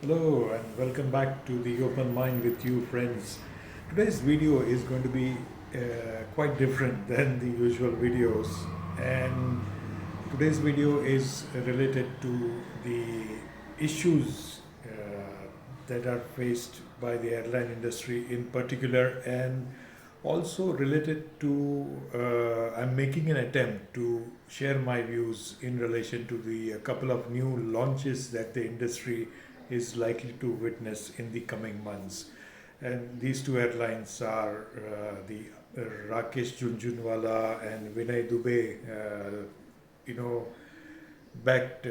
Hello and welcome back to the Open Mind with you, friends. Today's video is going to be quite different than the usual videos, and today's video is related to the issues that are faced by the airline industry in particular, and also related to I'm making an attempt to share my views in relation to the a couple of new launches that the industry is likely to witness in the coming months. And these two airlines are the Rakesh Junjunwala and Vinay Dubey, you know, backed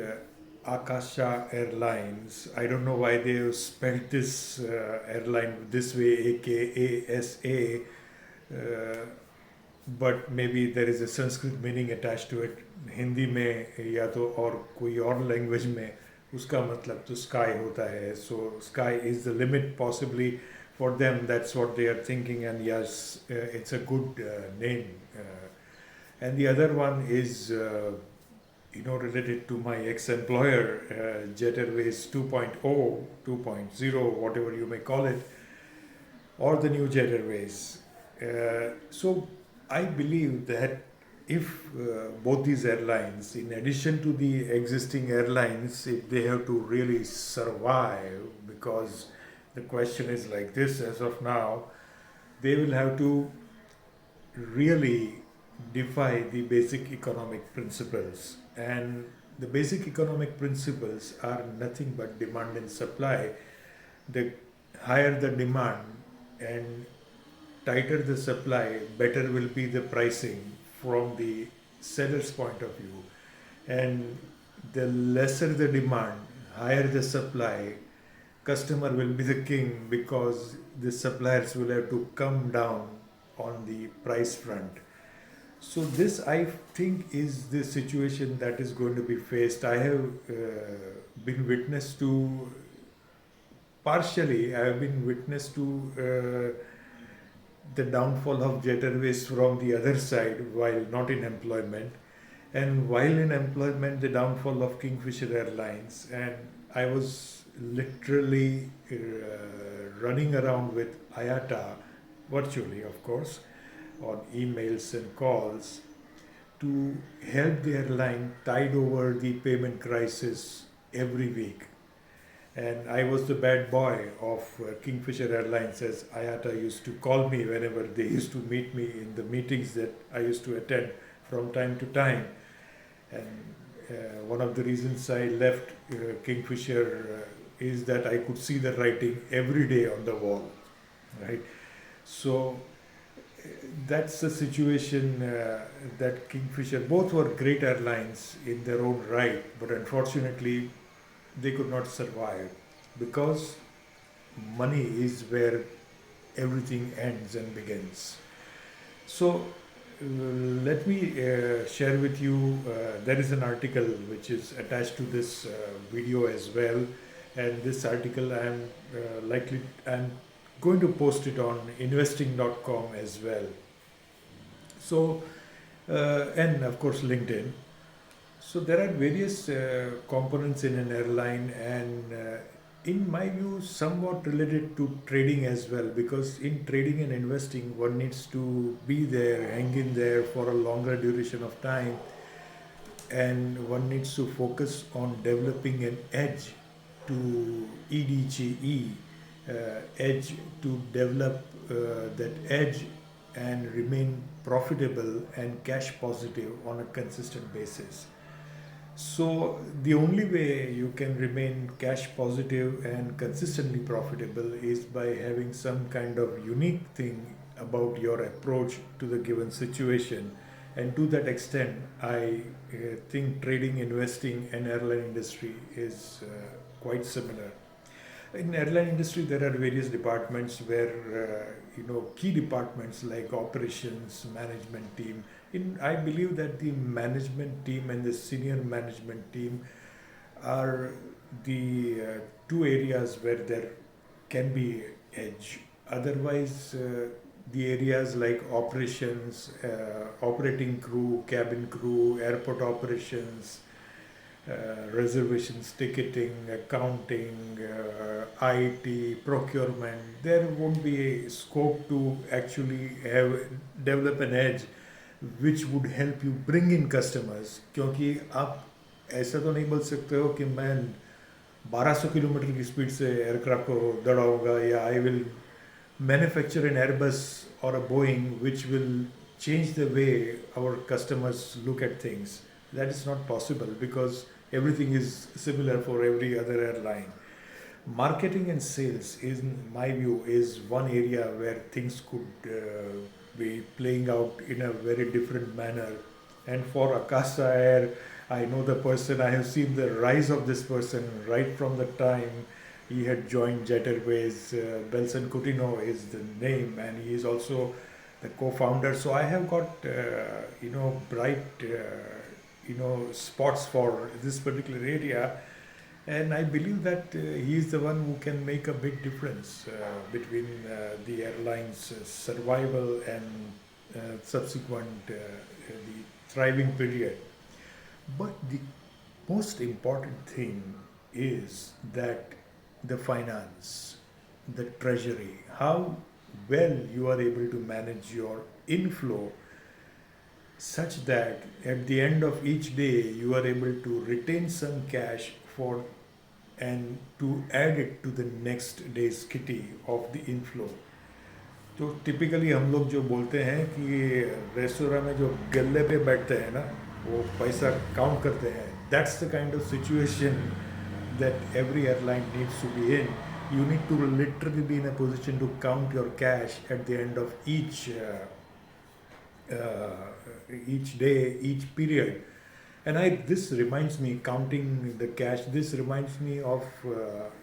Akasha Airlines. I don't know why they spelled this airline this way, AKASA, but maybe there is a Sanskrit meaning attached to it. Hindi में या तो और कोई और language में उसका मतलब तो स्काई होता है. So sky is the limit possibly for them. That's what they are thinking, and yes, it's a good name. And the other one is related to my ex-employer, Jet Airways 2.0, 2.0, whatever you may call it, or the new Jet Airways. So I believe that if both these airlines, in addition to the existing airlines, if they have to really survive, because the question is like this as of now, they will have to really defy the basic economic principles. And the basic economic principles are nothing but demand and supply. The higher the demand and tighter the supply, better will be the pricing from the seller's point of view. And the lesser the demand, higher the supply, customer will be the king because the suppliers will have to come down on the price front. So this, I think, is the situation that is going to be faced. I have been witness to, partially I have been witness to the downfall of Jet Airways from the other side while not in employment, and while in employment the downfall of Kingfisher Airlines. And I was literally running around with IATA, virtually of course, on emails and calls to help the airline tide over the payment crisis every week. And I was the bad boy of Kingfisher Airlines, as IATA used to call me whenever they used to meet me in the meetings that I used to attend from time to time. And one of the reasons I left Kingfisher is that I could see the writing every day on the wall, right? So that's the situation that Kingfisher, both were great airlines in their own right, but unfortunately they could not survive because money is where everything ends and begins. So let me share with you. There is an article which is attached to this video as well, and this article I'm going to post it on investing.com as well. So and of course LinkedIn. So there are various components in an airline, and in my view, somewhat related to trading as well. Because in trading and investing, one needs to be there, hang in there for a longer duration of time, and one needs to focus on developing an edge to EDGE, edge to develop that edge and remain profitable and cash positive on a consistent basis. So the only way you can remain cash positive and consistently profitable is by having some kind of unique thing about your approach to the given situation. And to that extent, I think trading, investing, and airline industry is quite similar. In airline industry, there are various departments where key departments like operations, management team. I believe that the management team and the senior management team are the two areas where there can be edge. Otherwise, the areas like operations, operating crew, cabin crew, airport operations, reservations, ticketing, accounting, IT, procurement. There won't be a scope to actually have develop an edge which would help you bring in customers. क्योंकि आप ऐसा तो नहीं बोल सकते हो कि मैं 1200 किलोमीटर की स्पीड से एयरक्राफ्ट को दौड़ाऊंगा, या I will manufacture an Airbus or a Boeing which will change the way our customers look at things. That is not possible because everything is similar for every other airline. Marketing and sales, in my view, is one area where things could be playing out in a very different manner. And for Akasa Air, I know the person, I have seen the rise of this person right from the time he had joined Jet Airways. Belson Coutinho is the name, and he is also the co-founder. So I have got bright spots for this particular area, and I believe that he is the one who can make a big difference between the airline's survival and subsequent the thriving period. But the most important thing is that the finance, the treasury, how well you are able to manage your inflow such that at the end of each day you are able to retain some cash for and to add it to the next day's kitty of the inflow. तो typically हम लोग जो बोलते हैं कि restaurant में जो गल्ले पे बैठते हैं ना, वो पैसा काउंट करते हैं, that's the kind of situation that every airline needs to be in. You need to literally be in a position to count your cash at the end of each day, each period. And this reminds me, counting the cash, this reminds me of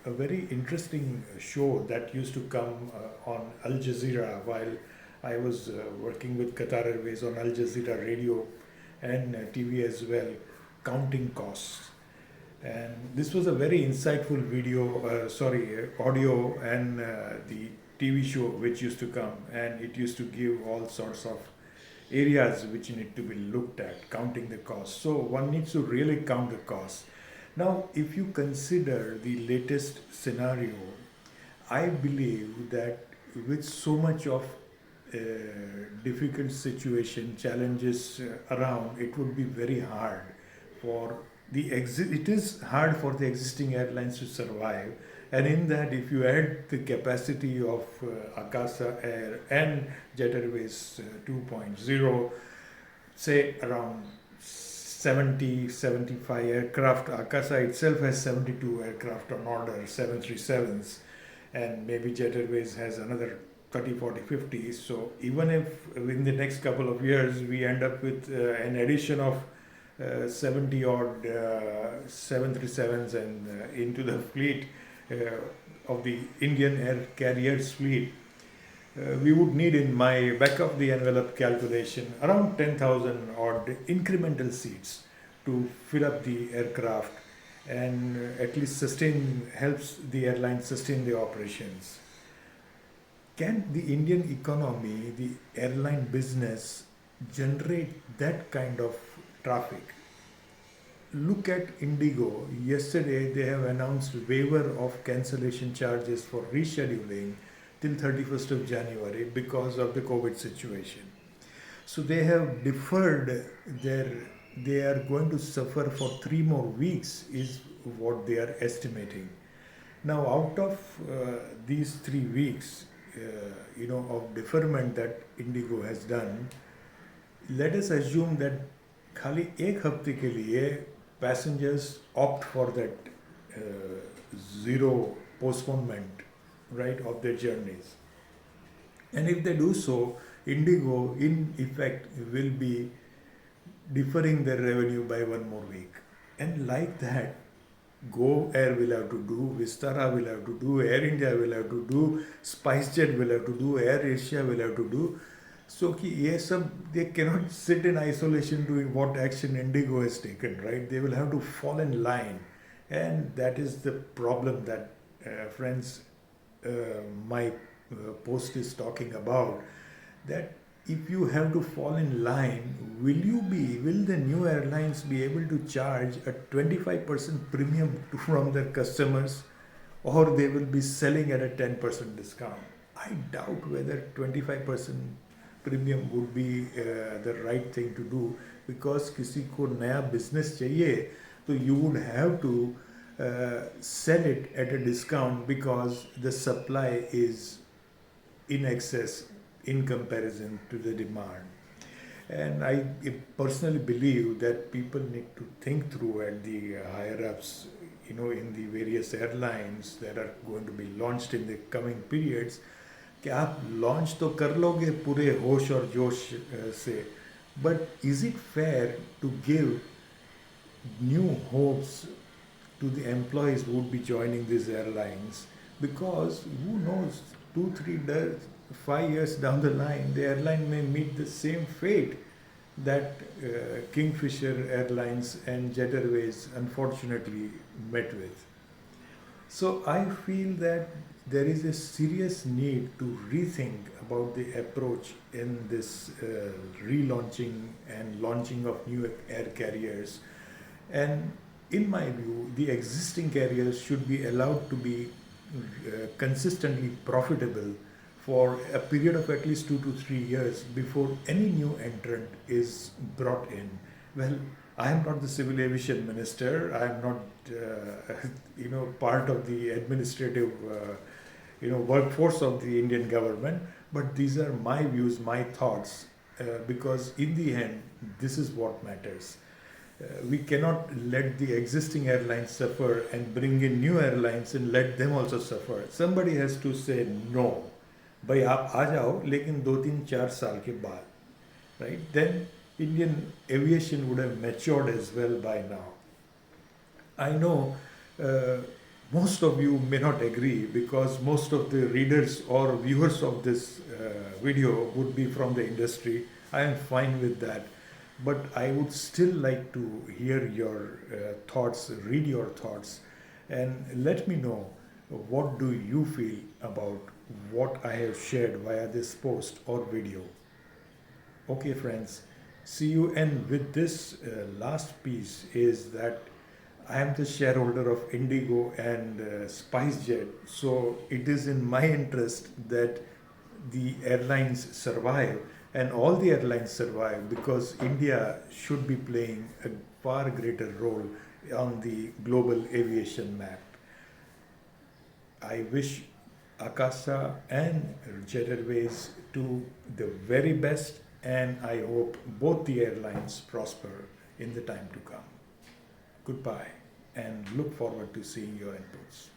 a very interesting show that used to come on Al Jazeera while I was working with Qatar Airways on Al Jazeera radio and TV as well, counting costs. And this was a very insightful audio and the TV show which used to come, and it used to give all sorts of areas which need to be looked at, counting the cost. So one needs to really count the cost. Now, if you consider the latest scenario, I believe that with so much of difficult situation, challenges around, it would be very hard for it is hard for the existing airlines to survive. And in that, if you add the capacity of Akasa Air and Jet Airways 2.0, say around 75 aircraft. Akasa itself has 72 aircraft on order, 737s, and maybe Jet Airways has another 30, 40, 50. So even if in the next couple of years we end up with an addition of 70 odd 737s and into the fleet of the Indian air carriers fleet, we would need, in my back of the envelope calculation, around 10,000 odd incremental seats to fill up the aircraft and at least helps the airline sustain the operations. Can the Indian economy, the airline business, generate that kind of traffic? Look at Indigo. Yesterday they have announced waiver of cancellation charges for rescheduling till 31st of January because of the COVID situation. So they have deferred they are going to suffer for 3 more weeks is what they are estimating. Now out of these 3 weeks of deferment that Indigo has done, let us assume that खाली एक हफ्ते के लिए passengers opt for that zero postponement, right, of their journeys. And if they do so, Indigo in effect will be deferring their revenue by 1 more week. And like that, Go Air will have to do, Vistara will have to do, Air India will have to do, SpiceJet will have to do, Air Asia will have to do. So they cannot sit in isolation doing what action Indigo has taken, right? They will have to fall in line. And that is the problem that, friends, my post is talking about. That if you have to fall in line, will the new airlines be able to charge a 25% premium from their customers, or they will be selling at a 10% discount? I doubt whether 25% premium would be the right thing to do, because किसी को नया business चाहिए तो you would have to sell it at a discount because the supply is in excess in comparison to the demand. And I personally believe that people need to think through at the higher ups, in the various airlines that are going to be launched in the coming periods, कि आप launch तो कर लोगे पूरे होश और जोश से, but is it fair to give new hopes to the employees who would be joining these airlines? Because who knows, 5 years down the line, the airline may meet the same fate that Kingfisher Airlines and Jet Airways unfortunately met with. So I feel that there is a serious need to rethink about the approach in this relaunching and launching of new air carriers. And in my view, the existing carriers should be allowed to be consistently profitable for a period of at least 2 to 3 years before any new entrant is brought in. Well, I am not the civil aviation minister. I am not, part of the administrative, workforce of the Indian government. But these are my views, my thoughts, because in the end, this is what matters. We cannot let the existing airlines suffer and bring in new airlines and let them also suffer. Somebody has to say no. भाई आप आ जाओ लेकिन 2 3 4 साल के बाद, right? Then Indian aviation would have matured as well by now. I know most of you may not agree because most of the readers or viewers of this video would be from the industry. I am fine with that. But I would still like to hear your thoughts, read your thoughts, and let me know what do you feel about what I have shared via this post or video. Okay, friends, see you. And with this last piece is that I am the shareholder of Indigo and SpiceJet, so it is in my interest that the airlines survive and all the airlines survive, because India should be playing a far greater role on the global aviation map. I wish Akasa and Jet Airways to the very best, and I hope both the airlines prosper in the time to come. Goodbye, and look forward to seeing your inputs.